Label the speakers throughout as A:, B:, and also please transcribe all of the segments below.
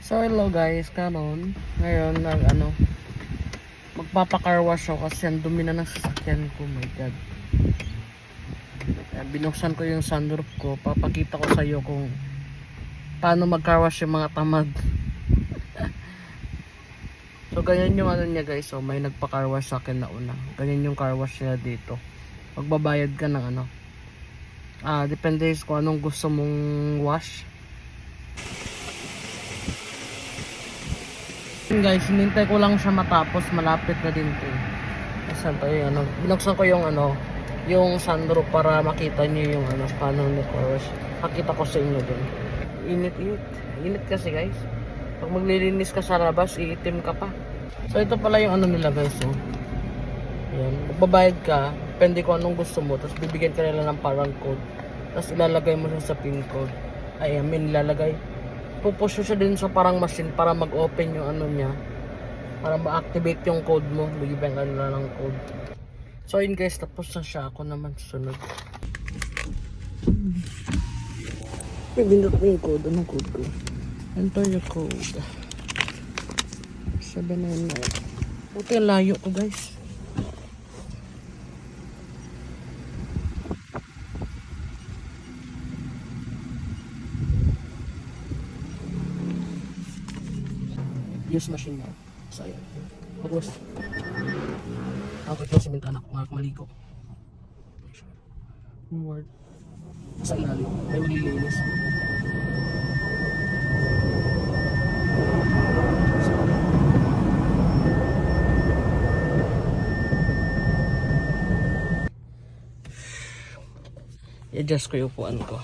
A: So hello guys, karon ngayon magpapa-car wash ako kasi ang dumi na ng sasakyan ko, my god. Binuksan ko yung sunroof ko, papakita ko sa iyo kung paano mag-car wash yung mga tamad. So ganyan yung niya guys, so may nagpa-car wash sa akin na una. Ganyan yung car wash niya dito. Magbabayad ka ng depende kung anong gusto mong wash. Guys, hinintay ko lang siya matapos, malapit na din to. Saan to yung binuksan ko yung yung sunroof para makita niyo yung paano ni-car wash. Pakita ko sa inyo dun. Init kasi guys. Pag maglilinis ka sa labas, iitim ka pa. So ito pala yung nila guys, oh. Yan, magbabayad ka, depende kung anong gusto mo, tapos bibigyan ka nila ng parang code. Tapos ilalagay mo siya sa pin code. Ilalagay. Pupush siya din sa parang machine para mag-open yung niya. Para ma-activate yung code mo. Bigyan ka nila ng code. So yun guys, tapos na siya. Ako naman susunod. Pindot ko yung code. Anong code ko? Enter your code. 799. Buti ang layo ko guys. Use machine now. So ayan. Pagwas. Ako ito sa bintana ko. Maligo. Forward. Sa ilalim. May malilinis. I-adjust ko yung upuan ko.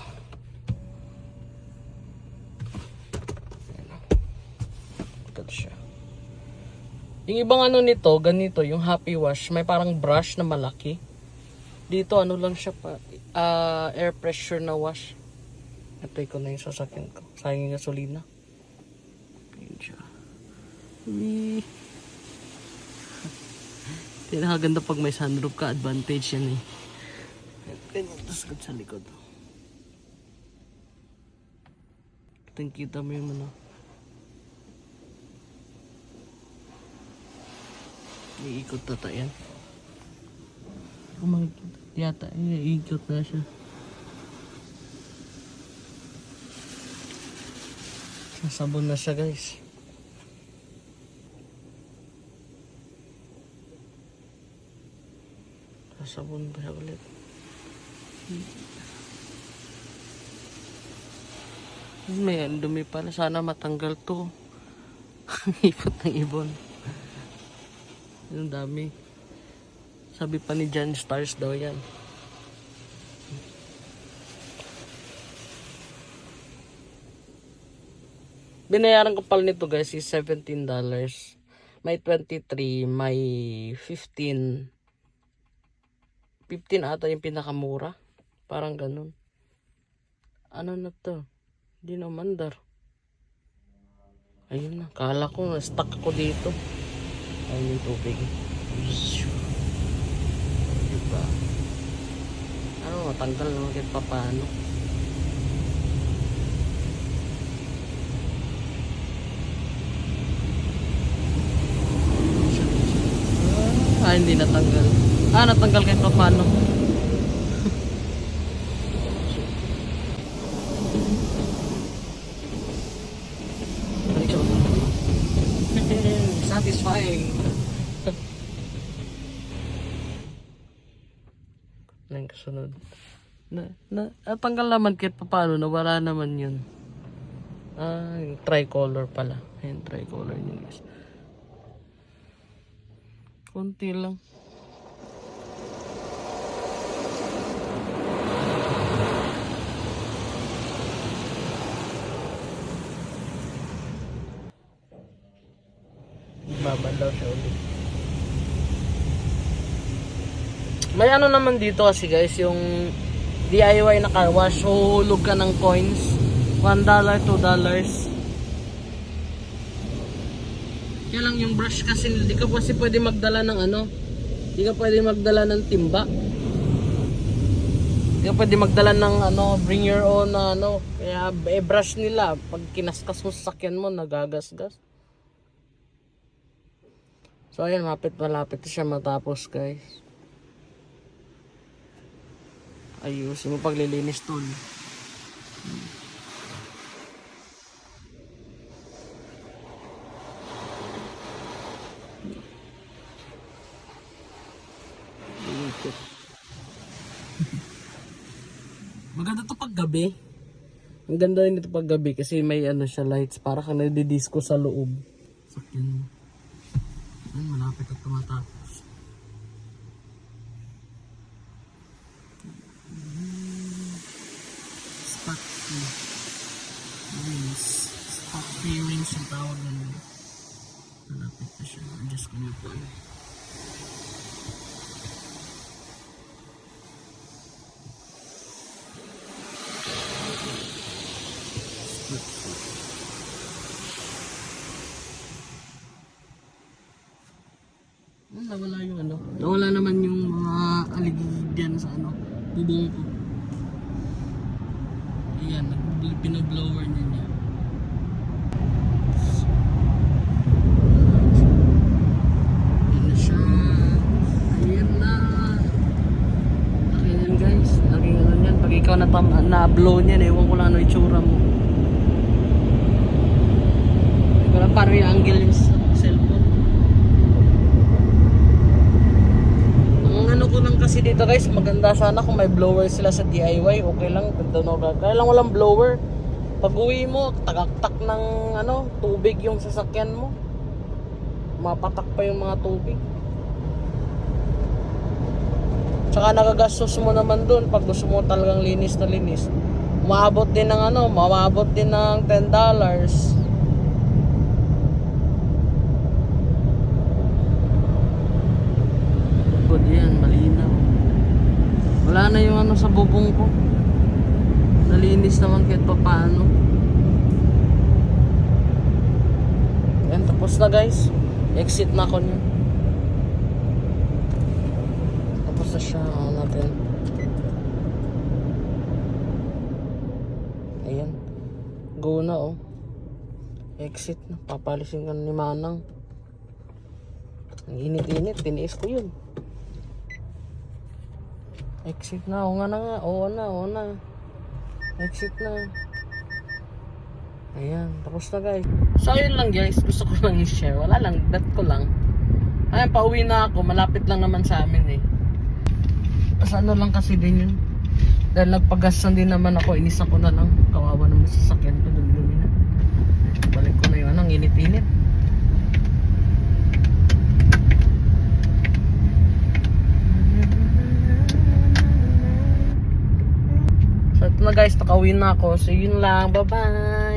A: Siya. Yung ibang nito, ganito, yung Happy Wash, may parang brush na malaki. Dito lang siya pa, air pressure na wash. Ito ko na yung sasakyan ko. Sayang yung gasolina. Yun siya. Tinakaganda pag may sunroof ka, advantage yan eh. Tapos sa likod. Kita mo yung iikot na tayo yan. Yata, iikot na siya. Sasabon na siya guys. Sasabon pa siya ulit. May dumi pala. Sana matanggal to. Ikot ng ibon. Ang dami. Sabi pa ni John Stars daw yan. Binayaran ko pala nito guys is $17. May 23, may 15. 15 ata yung pinakamura. Parang ganun. Ano na to? Hindi na mandar. Ayun na. Kala ko na-stuck ako dito. Ayun yung tubig. Diba? Matanggal naman kahit paano. Hindi natanggal. Natanggal kahit paano. Satisfying. Ang kasunod. Tanggal naman kahit paano, nawala naman yun. Yung tricolor pala. Ayun, tricolor yun guys. Konti lang. Babalaw siya ulit. May naman dito kasi guys, yung DIY na car wash. Huhulog ka ng coins. $1, $2. Kaya lang yung brush kasi hindi ka kasi pwede magdala ng hindi ka pwede magdala ng timba. Hindi ka pwede magdala ng ano, bring your own na ano. Kaya brush nila. Pag kinaskas mo sa sakyan mo, nagagasgas. So ayan, malapit siya matapos guys. Ayusin mo paglilinis tol. Maganda to pag gabi. Ang ganda rin ito pag gabi kasi may ano siya lights para ka nagdi-disco sa loob. Sakyan mo. Ayun, malapit at tumatapos. Spot rings. Spot rings yung tawag na nila. Malapit na siya. Adjust ko na po. Nawala yung ano. Nawala naman yung mga aligid dyan sa ano. Bubong ko. Ayan, pinablower niya. Ayan na siya. Ayan na. Ayan guys. Laging ano yan. Pag ikaw na-blow niyan, ewan ko lang ano itsura mo. Parang parang yung angle yung cellphone. Ang ano ko lang kasi dito guys, maganda sana kung may blower sila sa DIY. Okay lang, kaya lang walang blower. Pag uwi mo, tagaktak ng ano, tubig yung sasakyan mo. Mapatak pa yung mga tubig. Tsaka nagagastos mo naman dun pag gusto mo talagang linis na linis. Maabot din ng ano, maabot din ng $10. Good yan, malinaw. Wala na yung ano sa bubong ko. Nalinis naman kahit pa paano. Yan, tapos na guys. Exit na ako niya. Tapos na siya, ano natin. Ayan. Go na oh. Exit na. Papalisin ka ni Manang. Ang init-init, tiniis ko yun. Exit na, oo nga na nga, oo na. Exit na. Ayan, tapos na guys. So yun lang guys, gusto ko lang i-share. Wala lang, bet ko lang. Ayan, pauwi na ako, malapit lang naman sa amin eh. Sa ano lang kasi din yun. Dahil nagpagasan din naman ako, inisa ko na lang. Kawawa naman sa sakyan ko, dumi-dumi na. Balik ko na yun, ang init-init. So ito na guys, nakauwi na ako. So yun lang, bye bye.